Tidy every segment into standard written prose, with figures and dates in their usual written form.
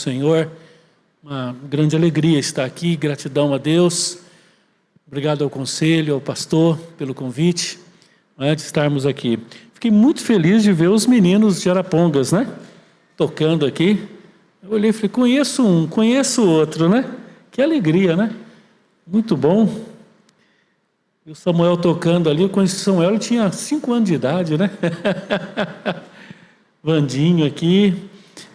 Senhor. Uma grande alegria estar aqui, gratidão a Deus. Obrigado ao conselho, ao pastor, pelo convite, de estarmos aqui. Fiquei muito feliz de ver os meninos de Arapongas, tocando aqui. Eu olhei e falei, conheço um, conheço o outro, Que alegria, Muito bom. E o Samuel tocando ali, eu conheci o Samuel, ele tinha 5 anos de idade, Vandinho aqui.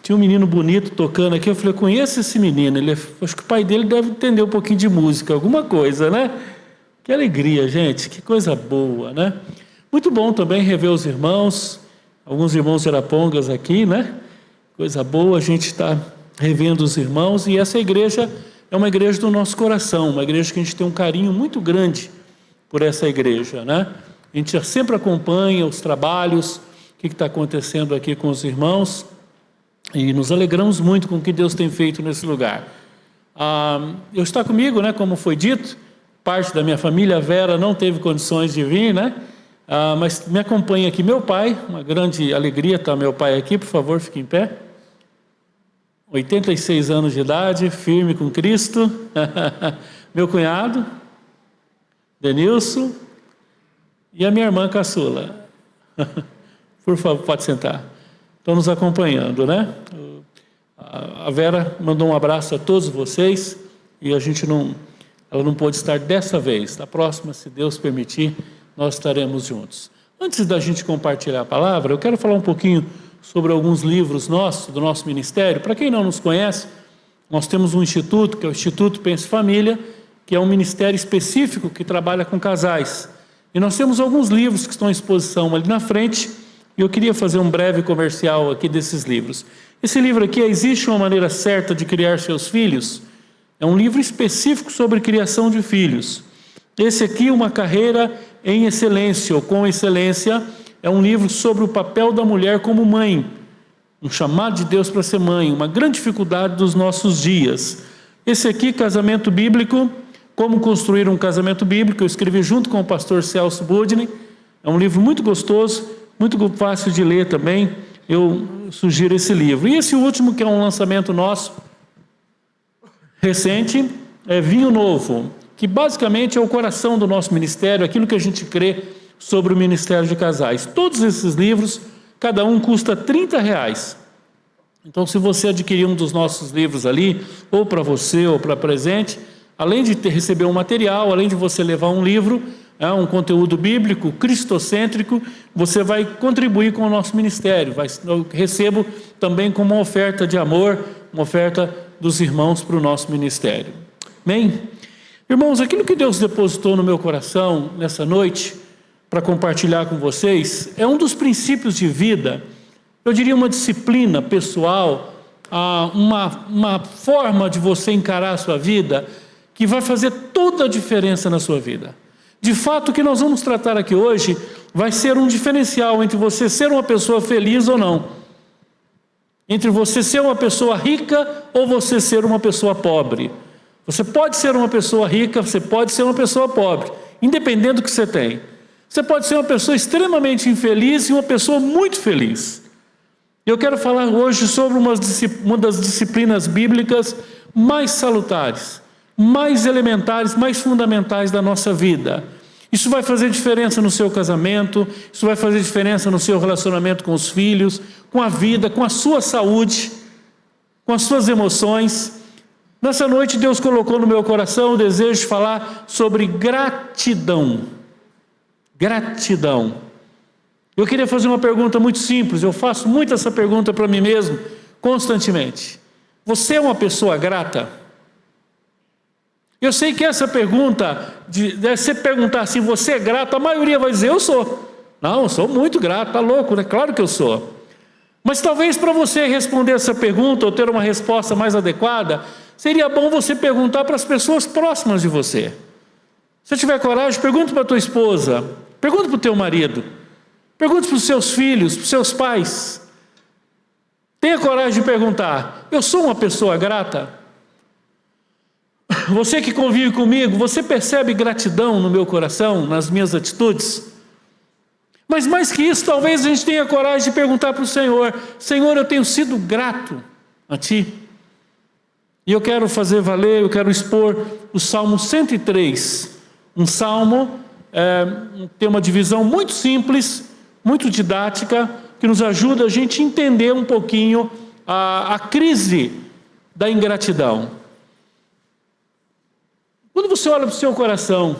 Tinha um menino bonito tocando aqui, eu falei, eu conheço esse menino, acho que o pai dele deve entender um pouquinho de música, alguma coisa, Que alegria, gente, que coisa boa, Muito bom também rever os irmãos, alguns irmãos de Arapongas aqui, Coisa boa, a gente está revendo os irmãos, e essa igreja é uma igreja do nosso coração, uma igreja que a gente tem um carinho muito grande por essa igreja, A gente sempre acompanha os trabalhos, o que está acontecendo aqui com os irmãos, e nos alegramos muito com o que Deus tem feito nesse lugar. Eu estou comigo, como foi dito, parte da minha família, a Vera, não teve condições de vir, mas me acompanha aqui meu pai, uma grande alegria estar meu pai aqui, por favor, fique em pé. 86 anos de idade, firme com Cristo. Meu cunhado, Denilson, e a minha irmã caçula. Por favor, pode sentar. Estão nos acompanhando, A Vera mandou um abraço a todos vocês, e ela não pôde estar dessa vez. Da próxima, se Deus permitir, nós estaremos juntos. Antes da gente compartilhar a palavra, eu quero falar um pouquinho sobre alguns livros nossos, do nosso ministério. Para quem não nos conhece, nós temos um instituto, que é o Instituto Pense Família, que é um ministério específico que trabalha com casais. E nós temos alguns livros que estão em exposição ali na frente, e eu queria fazer um breve comercial aqui desses livros. Esse livro aqui, Existe uma Maneira Certa de Criar Seus Filhos, é um livro específico sobre criação de filhos. Esse aqui, Uma Carreira em Excelência, ou com Excelência, é um livro sobre o papel da mulher como mãe, um chamado de Deus para ser mãe, uma grande dificuldade dos nossos dias. Esse aqui, Casamento Bíblico, Como Construir um Casamento Bíblico, eu escrevi junto com o pastor Celso Budni, é um livro muito gostoso, muito fácil de ler também, eu sugiro esse livro. E esse último, que é um lançamento nosso, recente, é Vinho Novo, que basicamente é o coração do nosso ministério, aquilo que a gente crê sobre o Ministério de Casais. Todos esses livros, cada um custa R$30. Então, se você adquirir um dos nossos livros ali, ou para você, ou para presente, além de receber um material, além de você levar um livro, um conteúdo bíblico, cristocêntrico, você vai contribuir com o nosso ministério. Eu recebo também como uma oferta de amor, uma oferta dos irmãos para o nosso ministério. Amém? Irmãos, aquilo que Deus depositou no meu coração nessa noite, para compartilhar com vocês, é um dos princípios de vida, eu diria uma disciplina pessoal, uma forma de você encarar a sua vida, que vai fazer toda a diferença na sua vida. De fato, o que nós vamos tratar aqui hoje vai ser um diferencial entre você ser uma pessoa feliz ou não, entre você ser uma pessoa rica ou você ser uma pessoa pobre. Você pode ser uma pessoa rica, você pode ser uma pessoa pobre, independente do que você tem. Você pode ser uma pessoa extremamente infeliz e uma pessoa muito feliz. Eu quero falar hoje sobre uma das disciplinas bíblicas mais salutares, mais elementares, mais fundamentais da nossa vida. Isso vai fazer diferença no seu casamento, isso vai fazer diferença no seu relacionamento com os filhos, com a vida, com a sua saúde, com as suas emoções. Nessa noite Deus colocou no meu coração o desejo de falar sobre gratidão. Gratidão. Eu queria fazer uma pergunta muito simples, eu faço muito essa pergunta para mim mesmo, constantemente. Você é uma pessoa grata? Eu sei que essa pergunta, se você perguntar assim, você é grato, a maioria vai dizer, eu sou. Não, eu sou muito grato, tá louco, né? Claro que eu sou. Mas talvez para você responder essa pergunta, ou ter uma resposta mais adequada, seria bom você perguntar para as pessoas próximas de você. Se tiver coragem, pergunte para a tua esposa, pergunte para o teu marido, pergunte para os seus filhos, para os seus pais. Tenha coragem de perguntar, eu sou uma pessoa grata? Você que convive comigo, você percebe gratidão no meu coração, nas minhas atitudes? Mas mais que isso, talvez a gente tenha coragem de perguntar para o Senhor, Senhor, eu tenho sido grato a Ti? E eu quero fazer valer, eu quero expor o Salmo 103. Um salmo tem uma divisão muito simples, muito didática, que nos ajuda a gente a entender um pouquinho a crise da ingratidão. Quando você olha para o seu coração,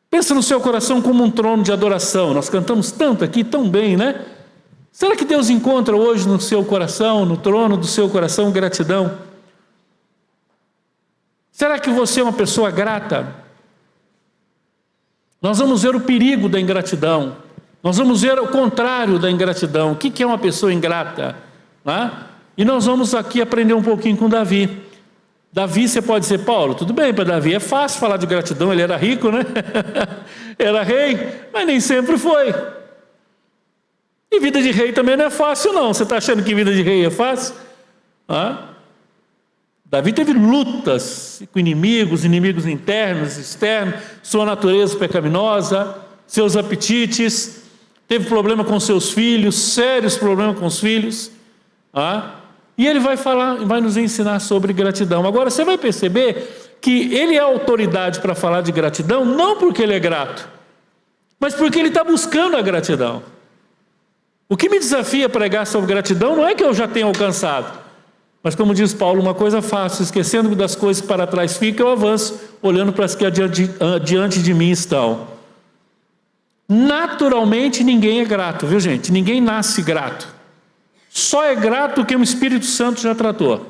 pensa no seu coração como um trono de adoração. Nós cantamos tanto aqui, tão bem, né? Será que Deus encontra hoje no seu coração, no trono do seu coração, gratidão? Será que você é uma pessoa grata? Nós vamos ver o perigo da ingratidão. Nós vamos ver o contrário da ingratidão. O que é uma pessoa ingrata? Né? E nós vamos aqui aprender um pouquinho com Davi. Davi, você pode dizer, Paulo, tudo bem, para Davi é fácil falar de gratidão, ele era rico, né? Era rei, mas nem sempre foi. E vida de rei também não é fácil, não. Você está achando que vida de rei é fácil? Davi teve lutas com inimigos internos, externos, sua natureza pecaminosa, seus apetites, teve problema com seus filhos, sérios problemas com os filhos. E ele vai nos ensinar sobre gratidão. Agora, você vai perceber que ele é autoridade para falar de gratidão, não porque ele é grato, mas porque ele está buscando a gratidão. O que me desafia a pregar sobre gratidão não é que eu já tenha alcançado, mas como diz Paulo, uma coisa fácil, esquecendo das coisas que para trás ficam, eu avanço, olhando para as que diante de mim estão. Naturalmente ninguém é grato, viu gente? Ninguém nasce grato. Só é grato quem o Espírito Santo já tratou.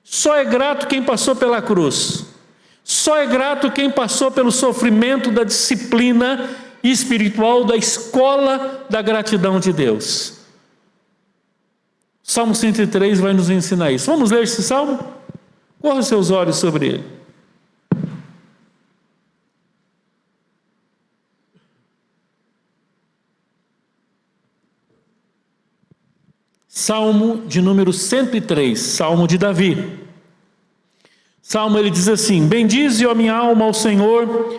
Só é grato quem passou pela cruz. Só é grato quem passou pelo sofrimento da disciplina espiritual, da escola da gratidão de Deus. Salmo 103 vai nos ensinar isso. Vamos ler esse salmo? Corra seus olhos sobre ele. Salmo de número 103, Salmo de Davi. Salmo, ele diz assim: bendize, ó minha alma, ao Senhor,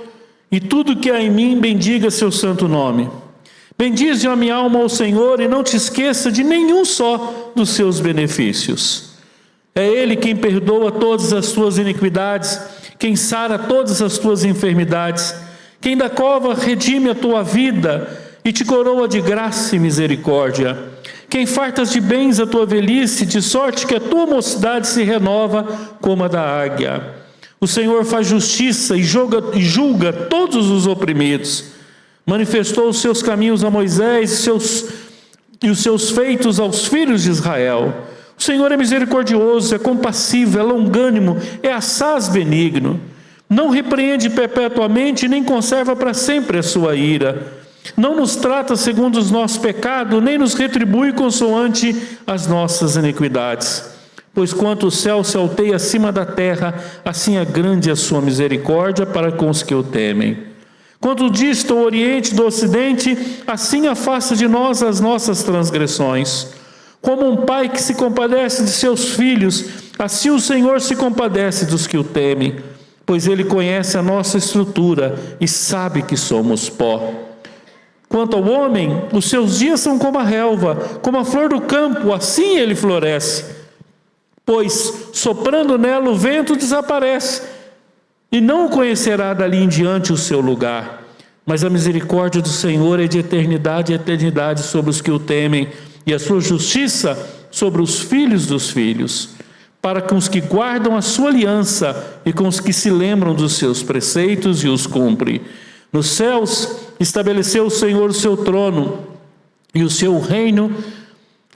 e tudo que há em mim, bendiga seu santo nome. Bendize, ó minha alma, ao Senhor, e não te esqueça de nenhum só dos seus benefícios. É Ele quem perdoa todas as tuas iniquidades, quem sara todas as tuas enfermidades, quem da cova redime a tua vida e te coroa de graça e misericórdia, quem fartas de bens a tua velhice, de sorte que a tua mocidade se renova como a da águia. O Senhor faz justiça e julga todos os oprimidos. Manifestou os seus caminhos a Moisés e os seus feitos aos filhos de Israel. O Senhor é misericordioso, é compassivo, é longânimo, é assaz benigno. Não repreende perpetuamente, nem conserva para sempre a sua ira. Não nos trata segundo os nossos pecados, nem nos retribui consoante as nossas iniquidades. Pois quanto o céu se alteia acima da terra, assim é grande a sua misericórdia para com os que o temem. Quanto dista o oriente do ocidente, assim afasta de nós as nossas transgressões. Como um pai que se compadece de seus filhos, assim o Senhor se compadece dos que o temem, pois Ele conhece a nossa estrutura e sabe que somos pó. Quanto ao homem, os seus dias são como a relva, como a flor do campo, assim ele floresce. Pois, soprando nela, o vento desaparece, e não o conhecerá dali em diante o seu lugar. Mas a misericórdia do Senhor é de eternidade a eternidade sobre os que o temem, e a sua justiça sobre os filhos dos filhos, para com os que guardam a sua aliança e com os que se lembram dos seus preceitos e os cumpre. Nos céus estabeleceu o Senhor o seu trono, e o seu reino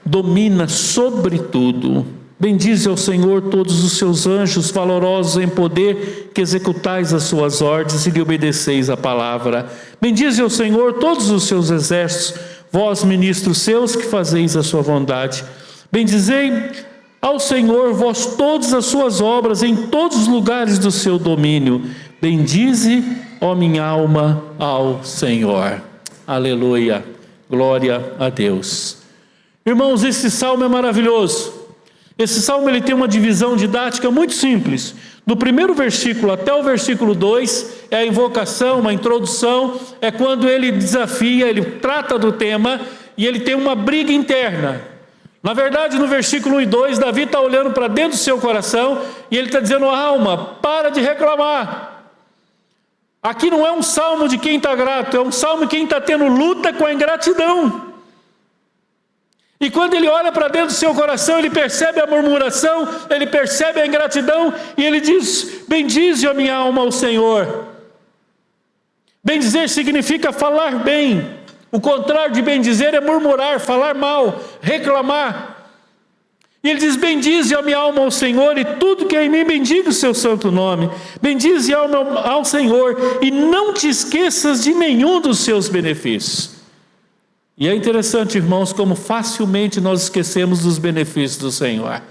domina sobre tudo. Bendize ao Senhor todos os seus anjos, valorosos em poder, que executais as suas ordens e lhe obedeceis a palavra. Bendize ao Senhor todos os seus exércitos, vós, ministros seus, que fazeis a sua vontade. Bendizei ao Senhor, vós todas as suas obras, em todos os lugares do seu domínio. Bendize, ó minha alma, ao Senhor. Aleluia, glória a Deus. Irmãos, esse salmo é maravilhoso. Esse salmo ele tem uma divisão didática muito simples. Do primeiro versículo até o versículo 2 é a invocação, uma introdução, é quando ele desafia, ele trata do tema e ele tem uma briga interna. Na verdade, no versículo 1 e 2, Davi está olhando para dentro do seu coração e ele está dizendo: alma, para de reclamar. Aqui não é um salmo de quem está grato, é um salmo de quem está tendo luta com a ingratidão. E quando ele olha para dentro do seu coração, ele percebe a murmuração, ele percebe a ingratidão, e ele diz: bendize a minha alma ao Senhor. Bendizer significa falar bem. O contrário de bendizer é murmurar, falar mal, reclamar. E ele diz: bendize a minha alma ao Senhor, e tudo que é em mim bendiga o seu santo nome. Bendize a alma ao Senhor, e não te esqueças de nenhum dos seus benefícios. E é interessante, irmãos, como facilmente nós esquecemos dos benefícios do Senhor.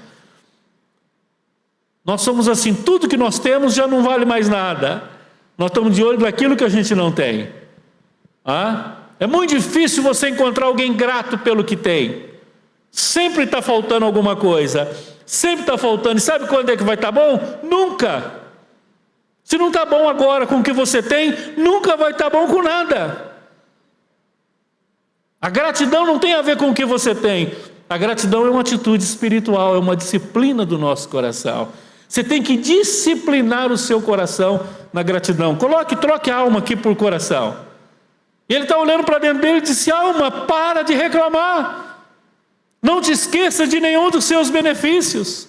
Nós somos assim: tudo que nós temos já não vale mais nada. Nós estamos de olho naquilo que a gente não tem. É muito difícil você encontrar alguém grato pelo que tem. Sempre está faltando alguma coisa. Sempre está faltando. E sabe quando é que vai estar bom? Nunca. Se não está bom agora com o que você tem, nunca vai estar bom com nada. A gratidão não tem a ver com o que você tem. A gratidão é uma atitude espiritual, é uma disciplina do nosso coração. Você tem que disciplinar o seu coração na gratidão. Troque a alma aqui por coração. E ele está olhando para dentro dele e disse: alma, para de reclamar. Não te esqueça de nenhum dos seus benefícios.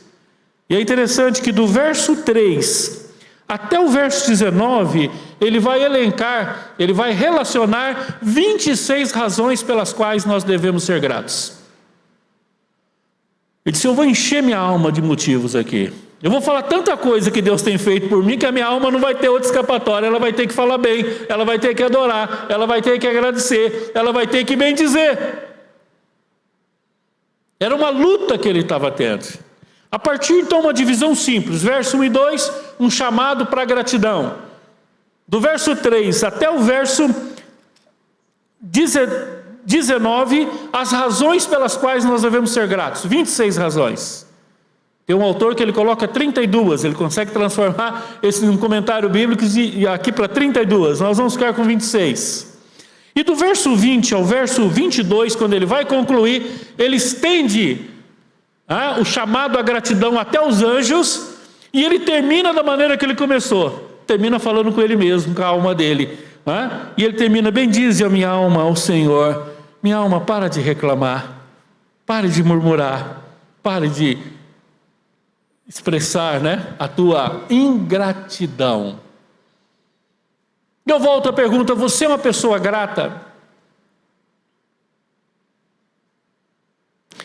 E é interessante que do verso 3 até o verso 19, ele vai elencar, ele vai relacionar 26 razões pelas quais nós devemos ser gratos. Ele disse: eu vou encher minha alma de motivos aqui. Eu vou falar tanta coisa que Deus tem feito por mim que a minha alma não vai ter outra escapatória. Ela vai ter que falar bem, ela vai ter que adorar, ela vai ter que agradecer, ela vai ter que bendizer. Era uma luta que ele estava tendo. A partir então uma divisão simples, verso 1 e 2, um chamado para a gratidão. Do verso 3 até o verso 19, as razões pelas quais nós devemos ser gratos. 26 razões. Tem um autor que ele coloca 32, ele consegue transformar esse num comentário bíblico aqui para 32, nós vamos ficar com 26. E do verso 20 ao verso 22, quando ele vai concluir, ele estende o chamado à gratidão até os anjos, e ele termina da maneira que ele começou, termina falando com ele mesmo, com a alma dele, e ele termina: bendize a minha alma ao Senhor. Minha alma, para de reclamar, pare de murmurar, pare de expressar a tua ingratidão. Eu volto à pergunta: você é uma pessoa grata?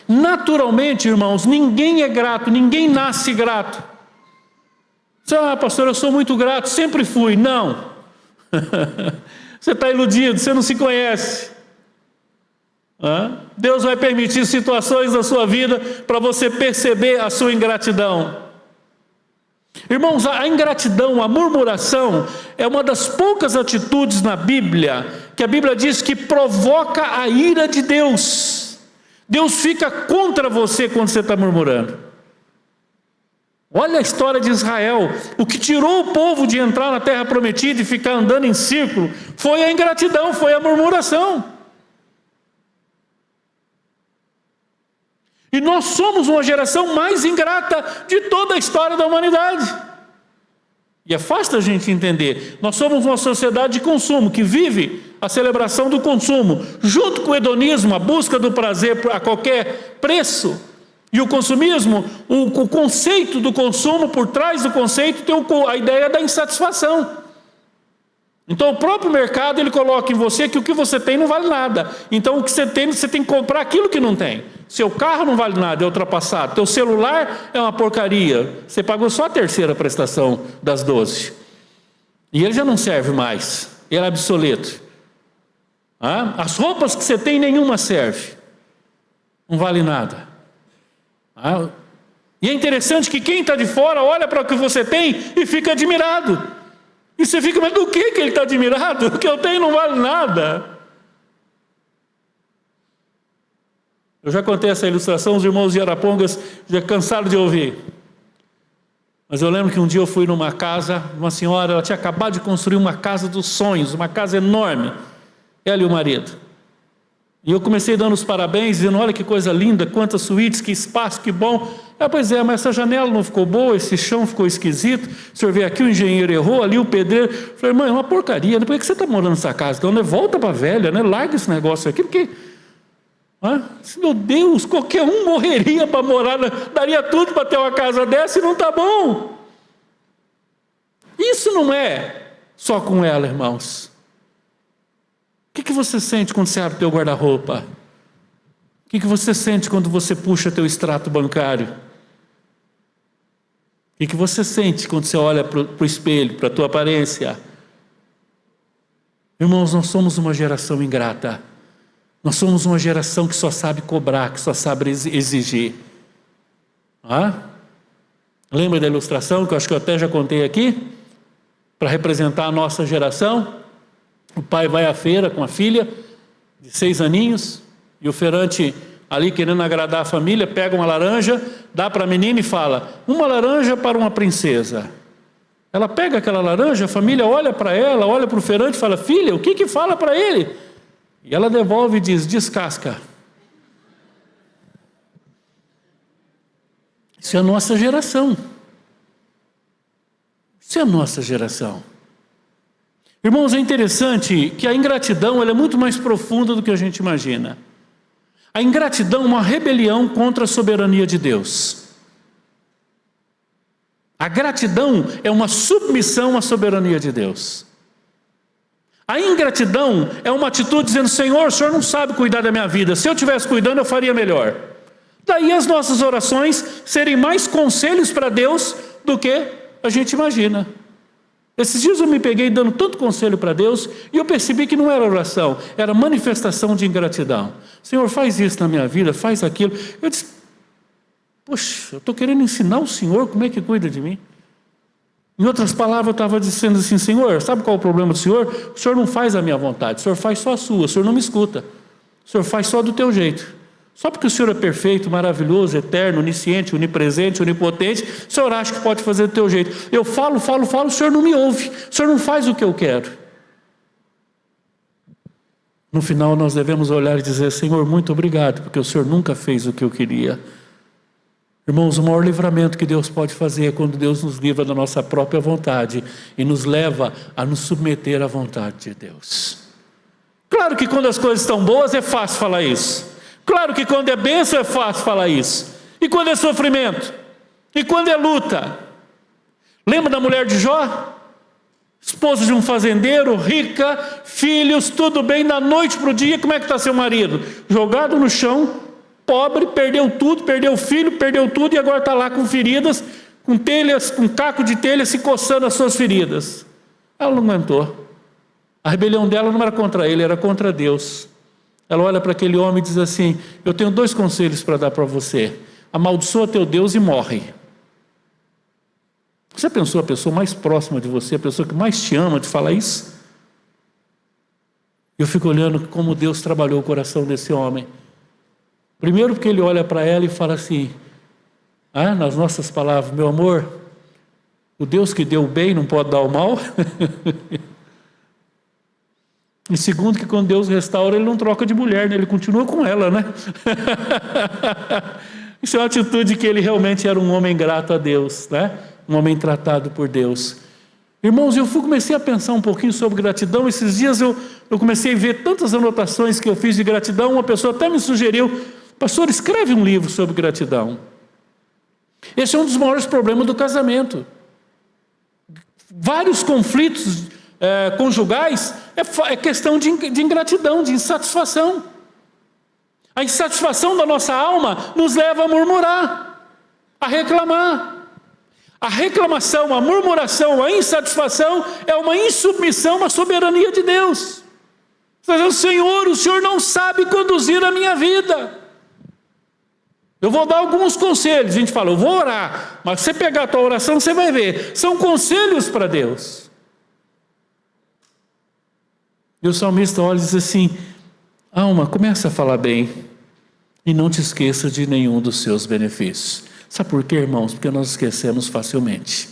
Naturalmente, irmãos, ninguém é grato, ninguém nasce grato. Você: pastor, eu sou muito grato, sempre fui. Não. Você está iludido, você não se conhece. Deus vai permitir situações na sua vida para você perceber a sua ingratidão. Irmãos, a ingratidão, a murmuração é uma das poucas atitudes na Bíblia que a Bíblia diz que provoca a ira de Deus. Deus fica contra você quando você está murmurando. Olha a história de Israel. O que tirou o povo de entrar na terra prometida e ficar andando em círculo foi a ingratidão, foi a murmuração. E nós somos uma geração mais ingrata de toda a história da humanidade. E é fácil a gente entender. Nós somos uma sociedade de consumo, que vive a celebração do consumo, junto com o hedonismo, a busca do prazer a qualquer preço. E o consumismo, o conceito do consumo, por trás do conceito tem a ideia da insatisfação. Então o próprio mercado ele coloca em você que o que você tem não vale nada. Então o que você tem que comprar aquilo que não tem. Seu carro não vale nada, é ultrapassado. Teu celular é uma porcaria. Você pagou só a terceira prestação das 12. E ele já não serve mais. Ele é obsoleto. As roupas que você tem, nenhuma serve. Não vale nada. E é interessante que quem está de fora olha para o que você tem e fica admirado. E você fica: mas do que ele está admirado? O que eu tenho não vale nada. Eu já contei essa ilustração, os irmãos de Arapongas já cansaram de ouvir. Mas eu lembro que um dia eu fui numa casa, uma senhora, ela tinha acabado de construir uma casa dos sonhos, uma casa enorme. Ela e o marido. E eu comecei dando os parabéns, dizendo, olha que coisa linda, quantas suítes, que espaço, que bom. Pois é, mas essa janela não ficou boa, esse chão ficou esquisito, o senhor vê aqui, o engenheiro errou, ali o pedreiro. Eu falei, irmã, é uma porcaria, por que você está morando nessa casa? Então, né? Volta para a velha, né? Larga esse negócio aqui, porque... meu Deus, qualquer um morreria para morar, daria tudo para ter uma casa dessa e não está bom. Isso não é só com ela, irmãos. O que você sente quando você abre teu guarda-roupa? O que você sente quando você puxa teu extrato bancário? O que você sente quando você olha para o espelho, para a tua aparência? Irmãos, nós somos uma geração ingrata. Nós somos uma geração que só sabe cobrar, que só sabe exigir. Lembra da ilustração que eu acho que eu até já contei aqui? Para representar a nossa geração, o pai vai à feira com a filha de 6 aninhos e o feirante ali querendo agradar a família, pega uma laranja, dá para a menina e fala, uma laranja para uma princesa. Ela pega aquela laranja, a família olha para ela, olha para o feirante e fala, filha, o que fala para ele? E ela devolve e diz, descasca. Isso é a nossa geração. Isso é a nossa geração. Irmãos, é interessante que a ingratidão ela é muito mais profunda do que a gente imagina. A ingratidão é uma rebelião contra a soberania de Deus. A gratidão é uma submissão à soberania de Deus. A ingratidão é uma atitude dizendo, Senhor, o Senhor não sabe cuidar da minha vida. Se eu estivesse cuidando, eu faria melhor. Daí as nossas orações serem mais conselhos para Deus do que a gente imagina. Esses dias eu me peguei dando tanto conselho para Deus e eu percebi que não era oração, era manifestação de ingratidão. Senhor, faz isso na minha vida, faz aquilo. Eu disse, poxa, eu estou querendo ensinar o Senhor como é que cuida de mim. Em outras palavras, eu estava dizendo assim, Senhor, sabe qual é o problema do Senhor? O Senhor não faz a minha vontade, o Senhor faz só a sua, o Senhor não me escuta. O Senhor faz só do teu jeito. Só porque o Senhor é perfeito, maravilhoso, eterno, onisciente, onipresente, onipotente, o Senhor acha que pode fazer do teu jeito. Eu falo, o Senhor não me ouve, o Senhor não faz o que eu quero. No final nós devemos olhar e dizer, Senhor, muito obrigado, porque o Senhor nunca fez o que eu queria. Irmãos, o maior livramento que Deus pode fazer é quando Deus nos livra da nossa própria vontade e nos leva a nos submeter à vontade de Deus. Claro que quando as coisas estão boas é fácil falar isso. Claro que quando é bênção é fácil falar isso. E quando é sofrimento? E quando é luta? Lembra da mulher de Jó? Esposa de um fazendeiro, rica, filhos, tudo bem, da noite para o dia, como é que está seu marido? Jogado no chão, pobre, perdeu tudo, perdeu o filho, perdeu tudo e agora está lá com feridas, com telhas, com caco de telha se coçando as suas feridas. Ela não aguentou. A rebelião dela não era contra ele, era contra Deus. Ela olha para aquele homem e diz assim, eu tenho 2 conselhos para dar para você. Amaldiçoa teu Deus e morre. Você pensou a pessoa mais próxima de você, a pessoa que mais te ama, de falar isso? Eu fico olhando como Deus trabalhou o coração desse homem. Primeiro porque ele olha para ela e fala assim, nas nossas palavras, meu amor, o Deus que deu o bem não pode dar o mal. E segundo que quando Deus restaura, ele não troca de mulher, né? Ele continua com ela, né? Isso é uma atitude que ele realmente era um homem grato a Deus, né? Um homem tratado por Deus. Irmãos, eu comecei a pensar um pouquinho sobre gratidão. Esses dias eu comecei a ver tantas anotações que eu fiz de gratidão. Uma pessoa até me sugeriu, pastor, escreve um livro sobre gratidão. Esse é um dos maiores problemas do casamento. Vários conflitos conjugais é questão de ingratidão, de insatisfação. A insatisfação da nossa alma nos leva a murmurar, a reclamar. A reclamação, a murmuração, a insatisfação é uma insubmissão à soberania de Deus. Você diz, Senhor, o Senhor não sabe conduzir a minha vida. Eu vou dar alguns conselhos. A gente fala, eu vou orar, mas se você pegar a tua oração, você vai ver. São conselhos para Deus. E o salmista olha e diz assim, alma, começa a falar bem e não te esqueça de nenhum dos seus benefícios. Sabe por quê, irmãos? Porque nós esquecemos facilmente.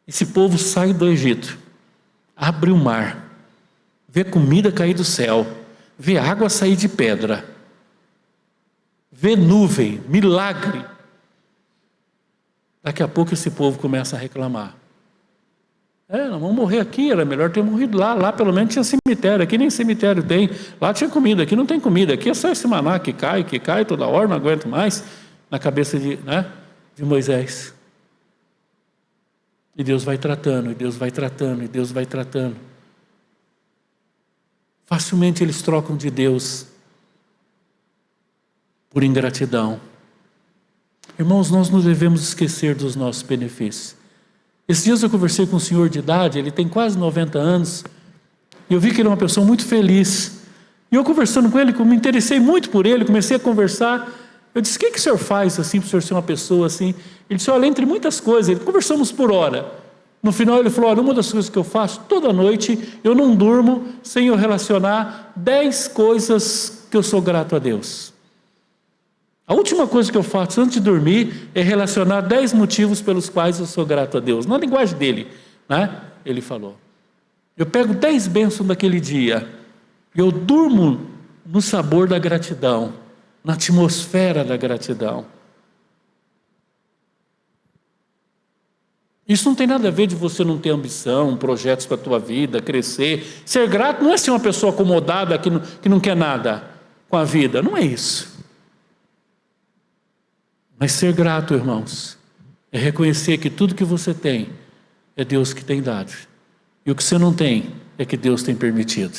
Esse povo sai do Egito, abre o mar, vê comida cair do céu, ver água sair de pedra, ver nuvem, milagre. Daqui a pouco esse povo começa a reclamar. Nós vamos morrer aqui, era melhor ter morrido lá. Lá pelo menos tinha cemitério, aqui nem cemitério tem. Lá tinha comida, aqui não tem comida. Aqui é só esse maná que cai toda hora, não aguento mais. Na cabeça de Moisés. E Deus vai tratando, e Deus vai tratando, e Deus vai tratando. Facilmente eles trocam de Deus por ingratidão. Irmãos, nós não devemos esquecer dos nossos benefícios. Esses dias eu conversei com um senhor de idade, ele tem quase 90 anos, e eu vi que ele é uma pessoa muito feliz. E eu conversando com ele, me interessei muito por ele, comecei a conversar. Eu disse, o que o senhor faz assim, para o senhor ser uma pessoa assim? Ele disse, olha, entre muitas coisas, conversamos por hora. No final ele falou, olha, uma das coisas que eu faço toda noite, eu não durmo sem eu relacionar 10 coisas que eu sou grato a Deus. A última coisa que eu faço antes de dormir é relacionar 10 motivos pelos quais eu sou grato a Deus. Na linguagem dele, ele falou. Eu pego 10 bênçãos daquele dia, e eu durmo no sabor da gratidão, na atmosfera da gratidão. Isso não tem nada a ver de você não ter ambição, projetos para a tua vida, crescer. Ser grato não é ser uma pessoa acomodada que não quer nada com a vida, não é isso. Mas ser grato, irmãos, é reconhecer que tudo que você tem é Deus que tem dado. E o que você não tem é que Deus tem permitido.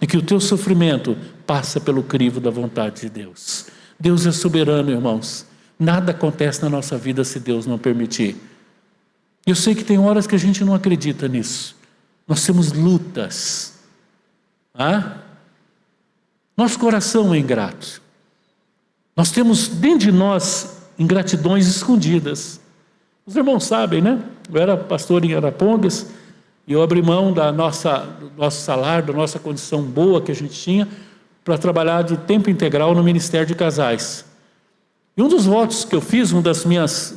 E que o teu sofrimento passa pelo crivo da vontade de Deus. Deus é soberano, irmãos. Nada acontece na nossa vida se Deus não permitir. Eu sei que tem horas que a gente não acredita nisso. Nós temos lutas. Nosso coração é ingrato. Nós temos dentro de nós ingratidões escondidas. Os irmãos sabem, né? Eu era pastor em Arapongas e eu abri mão do nosso salário, da nossa condição boa que a gente tinha, para trabalhar de tempo integral no Ministério de Casais. E um dos votos que eu fiz, um dos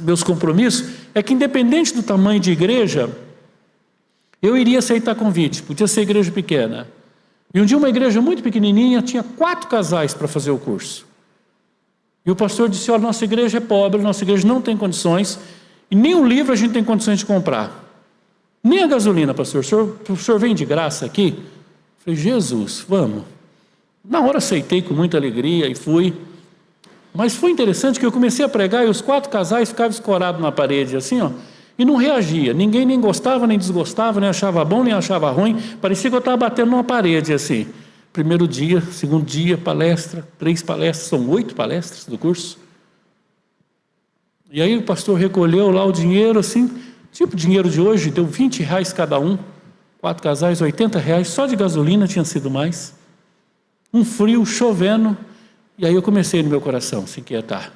meus compromissos, é que independente do tamanho de igreja, eu iria aceitar convite, podia ser igreja pequena. E um dia uma igreja muito pequenininha tinha 4 casais para fazer o curso. E o pastor disse, olha, nossa igreja é pobre, nossa igreja não tem condições, e nem o livro a gente tem condições de comprar. Nem a gasolina, pastor. O senhor vem de graça aqui? Eu falei, Jesus, vamos. Na hora aceitei com muita alegria e fui. Mas foi interessante que eu comecei a pregar e os 4 casais ficavam escorados na parede, assim, e não reagia. Ninguém nem gostava, nem desgostava, nem achava bom, nem achava ruim. Parecia que eu estava batendo numa parede, assim. Primeiro dia, segundo dia, palestra, 3 palestras, são 8 palestras do curso. E aí o pastor recolheu lá o dinheiro, assim, tipo dinheiro de hoje, deu R$20 cada um, 4 casais, R$80, só de gasolina tinha sido mais. Um frio, chovendo, e aí eu comecei no meu coração a se inquietar.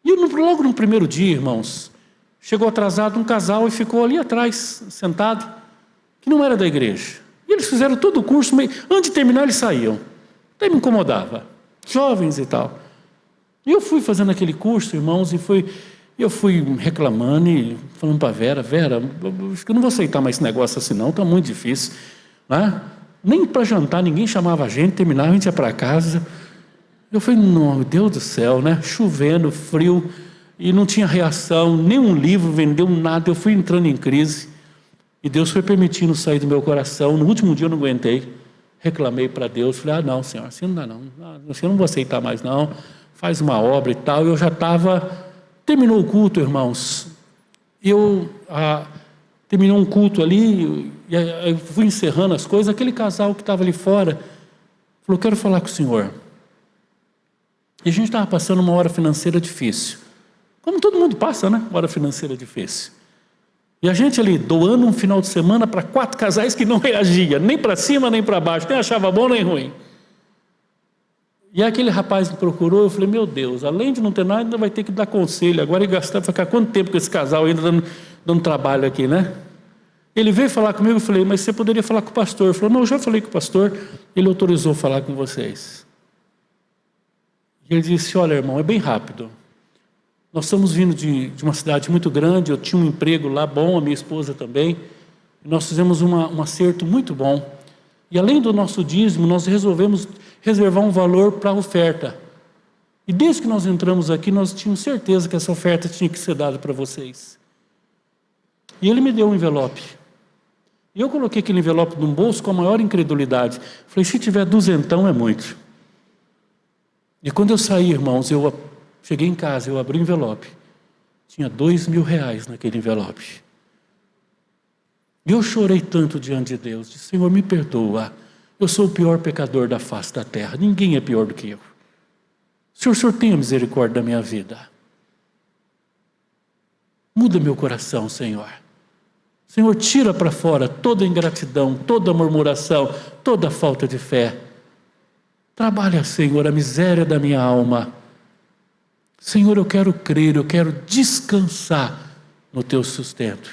E logo no primeiro dia, irmãos, chegou atrasado um casal e ficou ali atrás, sentado, que não era da igreja. E eles fizeram todo o curso, antes de terminar eles saíam. Até me incomodava, jovens e tal. E eu fui fazendo aquele curso, irmãos, e eu fui reclamando e falando para a Vera, acho que eu não vou aceitar mais esse negócio assim não, está muito difícil. Nem para jantar ninguém chamava a gente, terminava, a gente ia para casa. Eu falei, não, meu Deus do céu, chovendo, frio, e não tinha reação, nenhum livro vendeu nada, eu fui entrando em crise. E Deus foi permitindo sair do meu coração. No último dia eu não aguentei, reclamei para Deus, falei, não, Senhor, assim não dá não, assim eu não vou aceitar mais não, faz uma obra e tal. Eu já estava, terminou o culto, irmãos, terminou um culto ali, e eu fui encerrando as coisas, aquele casal que estava ali fora, falou, quero falar com o Senhor. E a gente estava passando uma hora financeira difícil, como todo mundo passa, uma hora financeira difícil. E a gente ali doando um final de semana para 4 casais que não reagia, nem para cima nem para baixo, nem achava bom nem ruim. E aquele rapaz me procurou, eu falei, meu Deus, além de não ter nada, ainda vai ter que dar conselho, agora ele vai ficar quanto tempo com esse casal ainda dando trabalho aqui, Ele veio falar comigo, eu falei, mas você poderia falar com o pastor? Ele falou, não, eu já falei com o pastor, ele autorizou falar com vocês. E ele disse, olha irmão, é bem rápido. Nós estamos vindo de uma cidade muito grande, eu tinha um emprego lá bom, a minha esposa também. Nós fizemos um acerto muito bom. E além do nosso dízimo, nós resolvemos reservar um valor para a oferta. E desde que nós entramos aqui, nós tínhamos certeza que essa oferta tinha que ser dada para vocês. E ele me deu um envelope. E eu coloquei aquele envelope no bolso com a maior incredulidade. Falei, se tiver duzentão é muito. E quando eu saí, irmãos, eu cheguei em casa, eu abri o envelope. Tinha R$2.000 naquele envelope. E eu chorei tanto diante de Deus. Disse, Senhor, me perdoa. Eu sou o pior pecador da face da terra. Ninguém é pior do que eu. O Senhor tenha misericórdia da minha vida. Muda meu coração, Senhor. Senhor, tira para fora toda ingratidão, toda murmuração, toda falta de fé. Trabalha, Senhor, a miséria da minha alma. Senhor, eu quero crer, eu quero descansar no Teu sustento.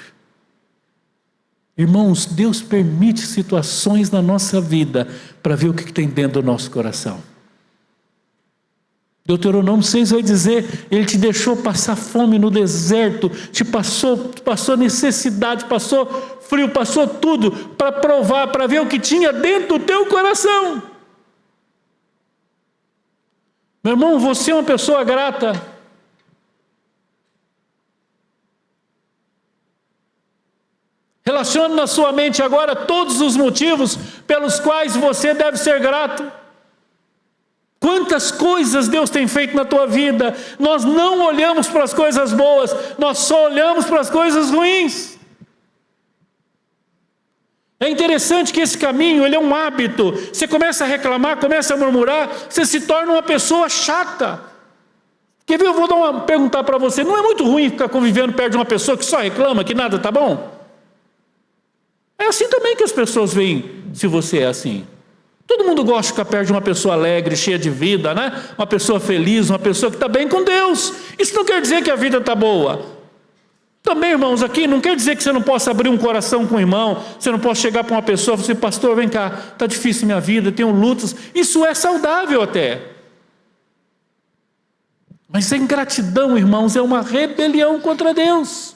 Irmãos, Deus permite situações na nossa vida para ver o que tem dentro do nosso coração. Deuteronômio 6 vai dizer, Ele te deixou passar fome no deserto, te passou necessidade, passou frio, passou tudo, para provar, para ver o que tinha dentro do teu coração. Meu irmão, você é uma pessoa grata. Relacione na sua mente agora todos os motivos pelos quais você deve ser grato. Quantas coisas Deus tem feito na tua vida. Nós não olhamos para as coisas boas, nós só olhamos para as coisas ruins. É interessante que esse caminho, ele é um hábito. Você começa a reclamar, começa a murmurar, você se torna uma pessoa chata. Quer ver, eu vou perguntar para você, não é muito ruim ficar convivendo perto de uma pessoa que só reclama, que nada está bom? É assim também que as pessoas veem se você é assim. Todo mundo gosta de ficar perto de uma pessoa alegre, cheia de vida, né? Uma pessoa feliz, uma pessoa que está bem com Deus. Isso não quer dizer que a vida está boa. Também, irmãos, aqui não quer dizer que você não possa abrir um coração com o irmão, você não possa chegar para uma pessoa e falar assim, pastor, vem cá, está difícil minha vida, tenho lutas. Isso é saudável até. Mas a ingratidão, irmãos, é uma rebelião contra Deus.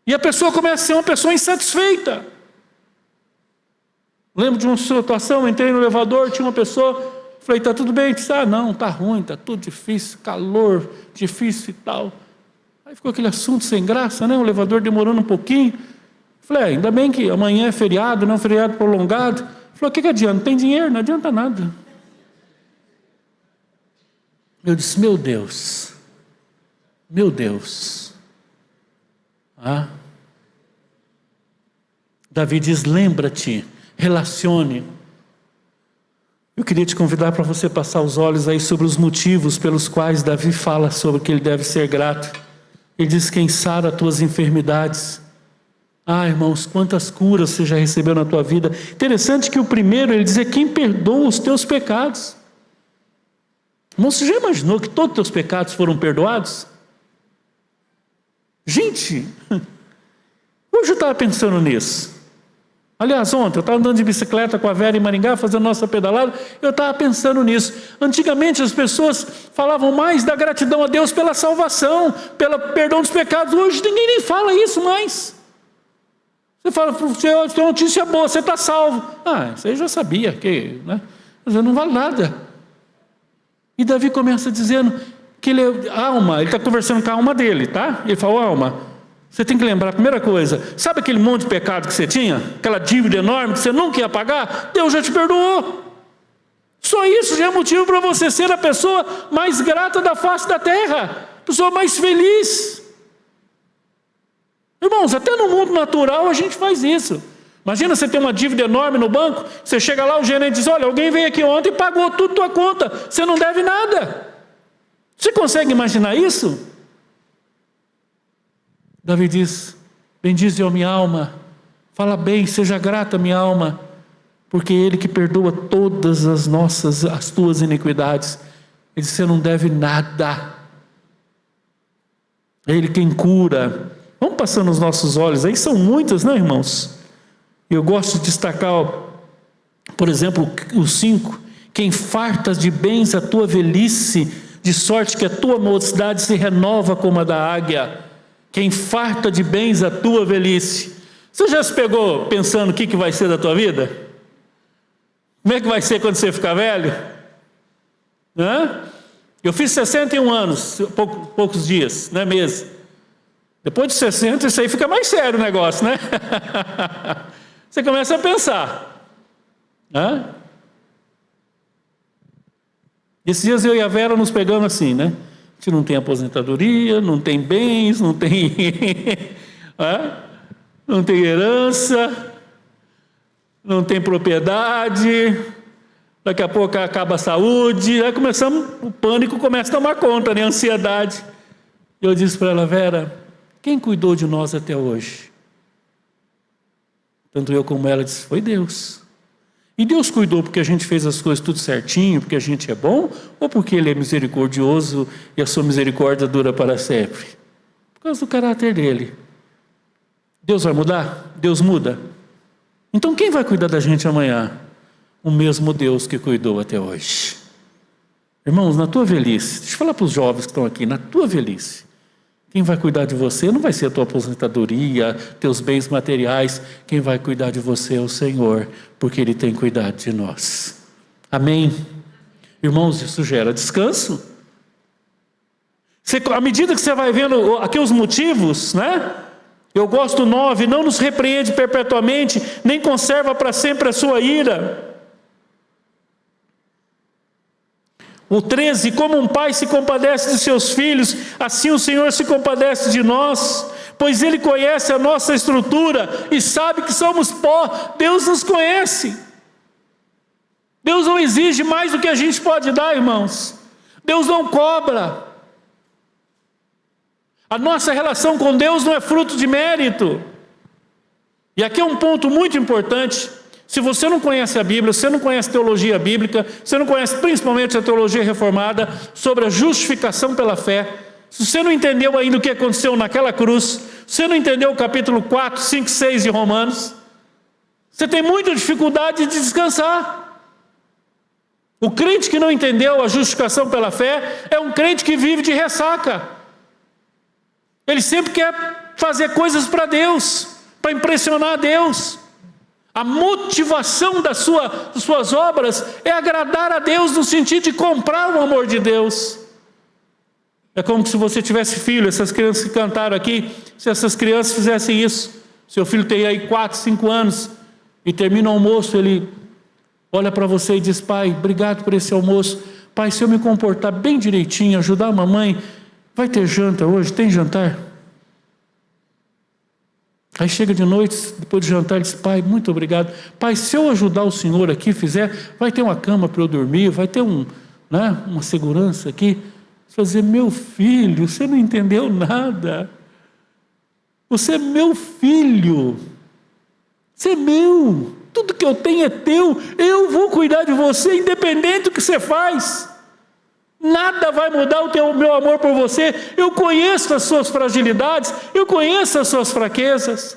E a pessoa começa a ser uma pessoa insatisfeita. Lembro de uma situação, entrei no elevador, tinha uma pessoa, falei, está tudo bem? Disse, não, está ruim, está tudo difícil, calor, difícil e tal. Aí ficou aquele assunto sem graça, né? O elevador demorando um pouquinho. Falei, ainda bem que amanhã é feriado, não é um feriado prolongado. Falei, o que adianta? Não tem dinheiro? Não adianta nada. Eu disse, meu Deus. Davi diz, lembra-te, relacione. Eu queria te convidar para você passar os olhos aí sobre os motivos pelos quais Davi fala sobre que ele deve ser grato. Ele diz, quem sara tuas enfermidades. Irmãos, quantas curas você já recebeu na tua vida. Interessante que o primeiro, ele diz, é quem perdoa os teus pecados. Irmão, você já imaginou que todos os teus pecados foram perdoados? Gente, hoje eu estava pensando nisso. Aliás, ontem eu estava andando de bicicleta com a Vera em Maringá, fazendo nossa pedalada, eu estava pensando nisso. Antigamente as pessoas falavam mais da gratidão a Deus pela salvação, pelo perdão dos pecados. Hoje ninguém nem fala isso mais. Você fala, tem uma notícia boa, você está salvo. Isso aí eu já sabia, né? Mas não vale nada. E Davi começa dizendo que ele está conversando com a alma dele, tá? Ele fala, alma, você tem que lembrar, a primeira coisa, sabe aquele monte de pecado que você tinha? Aquela dívida enorme que você nunca ia pagar? Deus já te perdoou. Só isso já é motivo para você ser a pessoa mais grata da face da terra, a pessoa mais feliz. Irmãos, até no mundo natural a gente faz isso. Imagina você ter uma dívida enorme no banco, você chega lá, o gerente diz, olha, alguém veio aqui ontem e pagou tudo tua conta, você não deve nada. Você consegue imaginar isso? Davi diz, bendize a minha alma, fala bem, seja grata minha alma, porque é Ele que perdoa todas as tuas iniquidades. Ele diz, você não deve nada. É Ele quem cura. Vamos passando os nossos olhos, aí são muitas, né, irmãos? Eu gosto de destacar, por exemplo, os 5, quem fartas de bens a tua velhice, de sorte que a tua mocidade se renova como a da águia. Quem farta de bens a tua velhice. Você já se pegou pensando o que vai ser da tua vida? Como é que vai ser quando você ficar velho? Hã? Eu fiz 61 anos, poucos dias, não é mesmo? Depois de 60, isso aí fica mais sério o negócio, né? Você começa a pensar. Hã? Esses dias eu e a Vera nos pegamos assim, né? A gente não tem aposentadoria, não tem bens, não tem, não tem herança, não tem propriedade, daqui a pouco acaba a saúde, aí o pânico começa a tomar conta, né? A ansiedade. Eu disse para ela: Vera, quem cuidou de nós até hoje? Tanto eu como ela disse: foi Deus. E Deus cuidou porque a gente fez as coisas tudo certinho, porque a gente é bom, ou porque Ele é misericordioso e a sua misericórdia dura para sempre? Por causa do caráter dEle. Deus vai mudar? Deus muda. Então quem vai cuidar da gente amanhã? O mesmo Deus que cuidou até hoje. Irmãos, na tua velhice, deixa eu falar para os jovens que estão aqui, na tua velhice, quem vai cuidar de você não vai ser a tua aposentadoria, teus bens materiais. Quem vai cuidar de você é o Senhor, porque Ele tem cuidado de nós. Amém? Irmãos, isso gera descanso. À medida que você vai vendo aqui os motivos, né? Eu gosto 9, não nos repreende perpetuamente, nem conserva para sempre a sua ira. O 13, como um pai se compadece de seus filhos, assim o Senhor se compadece de nós, pois Ele conhece a nossa estrutura e sabe que somos pó. Deus nos conhece. Deus não exige mais do que a gente pode dar, irmãos. Deus não cobra. A nossa relação com Deus não é fruto de mérito. E aqui é um ponto muito importante. Se você não conhece a Bíblia, você não conhece teologia bíblica, você não conhece principalmente a teologia reformada sobre a justificação pela fé, se você não entendeu ainda o que aconteceu naquela cruz, se você não entendeu o capítulo 4, 5, 6 de Romanos, você tem muita dificuldade de descansar. O crente que não entendeu a justificação pela fé é um crente que vive de ressaca. Ele sempre quer fazer coisas para Deus, para impressionar a Deus. A motivação das suas obras é agradar a Deus no sentido de comprar o amor de Deus. É como se você tivesse filho, essas crianças que cantaram aqui, se essas crianças fizessem isso. Seu filho tem aí 4, 5 anos e termina o almoço, ele olha para você e diz: pai, obrigado por esse almoço. Pai, se eu me comportar bem direitinho, ajudar a mamãe, vai ter janta hoje? Tem jantar? Aí chega de noite, depois de jantar, ele diz: pai, muito obrigado. Pai, se eu ajudar o senhor aqui, vai ter uma cama para eu dormir, vai ter uma segurança aqui. Você vai dizer: meu filho, você não entendeu nada. Você é meu filho. Você é meu. Tudo que eu tenho é teu. Eu vou cuidar de você, independente do que você faz. Nada vai mudar o meu amor por você. Eu conheço as suas fragilidades, eu conheço as suas fraquezas.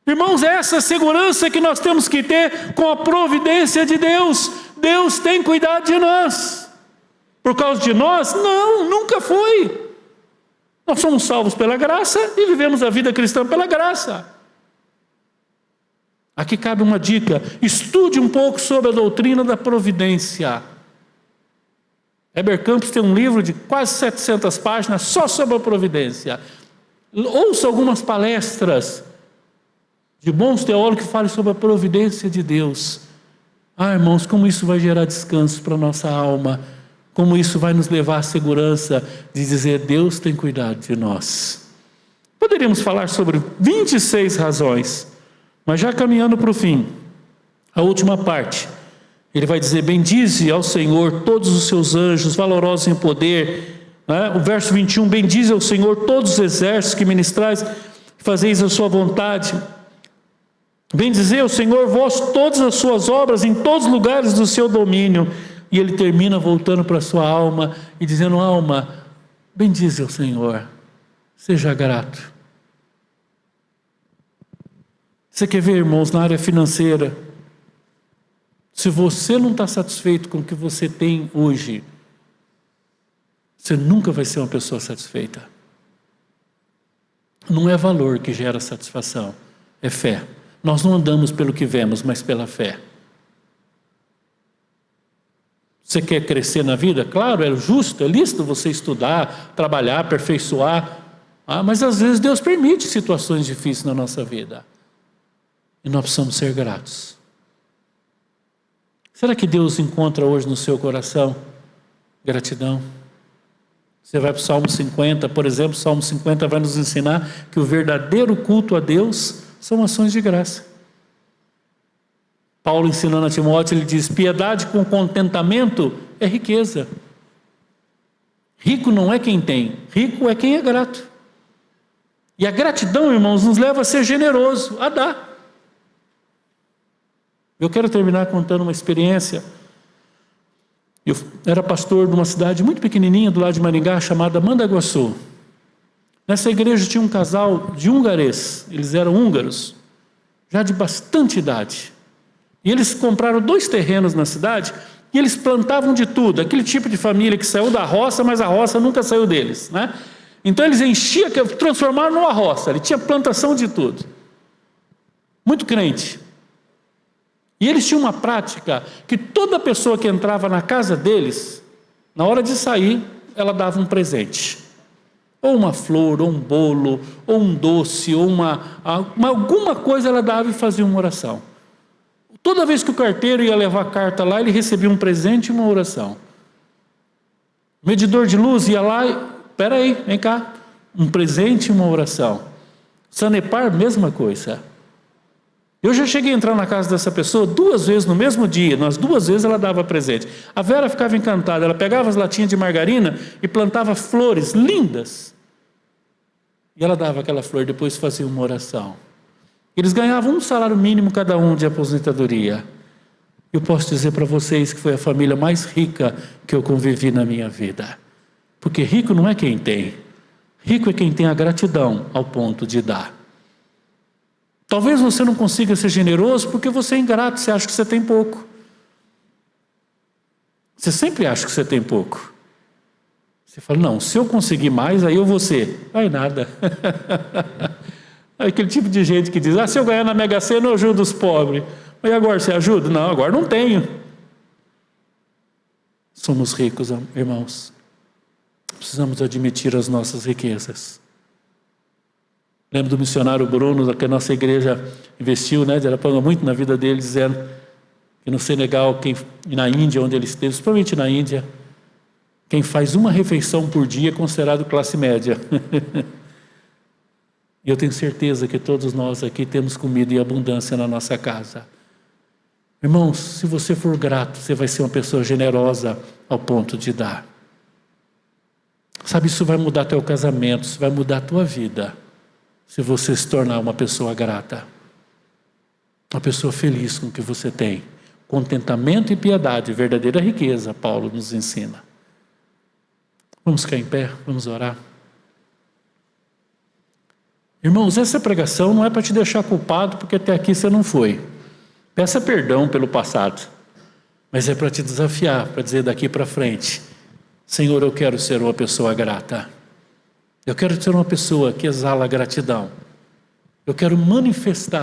Irmãos, essa é a segurança que nós temos que ter com a providência de Deus. Deus tem cuidado de nós. Por causa de nós? Não, nunca foi. Nós somos salvos pela graça e vivemos a vida cristã pela graça. Aqui cabe uma dica: estude um pouco sobre a doutrina da providência. Heber Campos tem um livro de quase 700 páginas só sobre a providência. Ouça algumas palestras de bons teólogos que falem sobre a providência de Deus. Irmãos, como isso vai gerar descanso para a nossa alma, como isso vai nos levar à segurança de dizer: Deus tem cuidado de nós. Poderíamos falar sobre 26 razões, mas já caminhando para o fim, a última parte. Ele vai dizer: bendize ao Senhor todos os seus anjos, valorosos em poder. O verso 21, bendize ao Senhor todos os exércitos que ministrais, que fazeis a sua vontade. Bendizei ao Senhor vós todas as suas obras em todos os lugares do seu domínio. E ele termina voltando para a sua alma e dizendo: alma, bendize ao Senhor, seja grato. Você quer ver, irmãos, na área financeira, se você não está satisfeito com o que você tem hoje, você nunca vai ser uma pessoa satisfeita. Não é valor que gera satisfação, é fé. Nós não andamos pelo que vemos, mas pela fé. Você quer crescer na vida? Claro, é justo, é lícito você estudar, trabalhar, aperfeiçoar. Mas às vezes Deus permite situações difíceis na nossa vida. E nós precisamos ser gratos. Será que Deus encontra hoje no seu coração gratidão? Você vai para o Salmo 50, por exemplo, o Salmo 50 vai nos ensinar que o verdadeiro culto a Deus são ações de graça. Paulo ensinando a Timóteo, ele diz, piedade com contentamento é riqueza. Rico não é quem tem, rico é quem é grato. E a gratidão, irmãos, nos leva a ser generoso, a dar. Eu quero terminar contando uma experiência. Eu era pastor de uma cidade muito pequenininha do lado de Maringá, chamada Mandaguaçu. Nessa igreja tinha um casal de húngares, eles eram húngaros, já de bastante idade. E eles compraram 2 terrenos na cidade e eles plantavam de tudo, aquele tipo de família que saiu da roça, mas a roça nunca saiu deles, né? Então eles enchiam, transformaram numa roça, ele tinha plantação de tudo. Muito crente. E eles tinham uma prática que toda pessoa que entrava na casa deles, na hora de sair, ela dava um presente. Ou uma flor, ou um bolo, ou um doce, ou alguma coisa ela dava e fazia uma oração. Toda vez que o carteiro ia levar a carta lá, ele recebia um presente e uma oração. O medidor de luz ia lá, espera aí, vem cá, um presente e uma oração. Sanepar, mesma coisa. Eu já cheguei a entrar na casa dessa pessoa 2 vezes no mesmo dia, nas 2 vezes ela dava presente. A Vera ficava encantada, ela pegava as latinhas de margarina e plantava flores lindas. E ela dava aquela flor, depois fazia uma oração. Eles ganhavam um salário mínimo cada um de aposentadoria. Eu posso dizer para vocês que foi a família mais rica que eu convivi na minha vida. Porque rico não é quem tem. Rico é quem tem a gratidão ao ponto de dar. Talvez você não consiga ser generoso porque você é ingrato, você acha que você tem pouco. Você sempre acha que você tem pouco. Você fala, não, se eu conseguir mais, aí eu vou ser. Ai, nada. Aquele tipo de gente que diz, se eu ganhar na Mega Sena eu ajudo os pobres. Mas agora você ajuda? Não, agora não tenho. Somos ricos, irmãos. Precisamos admitir as nossas riquezas. Lembro do missionário Bruno, que a nossa igreja investiu, né? Ela pagou muito na vida dele, dizendo que no Senegal, e na Índia, onde ele esteve, principalmente na Índia, quem faz uma refeição por dia é considerado classe média. E eu tenho certeza que todos nós aqui temos comida em abundância na nossa casa. Irmãos, se você for grato, você vai ser uma pessoa generosa ao ponto de dar. Sabe, isso vai mudar teu casamento, isso vai mudar a tua vida. Se você se tornar uma pessoa grata. Uma pessoa feliz com o que você tem. Contentamento e piedade, verdadeira riqueza, Paulo nos ensina. Vamos ficar em pé, vamos orar. Irmãos, essa pregação não é para te deixar culpado porque até aqui você não foi. Peça perdão pelo passado. Mas é para te desafiar, para dizer daqui para frente, Senhor, eu quero ser uma pessoa grata. Eu quero ser uma pessoa que exala gratidão. Eu quero manifestar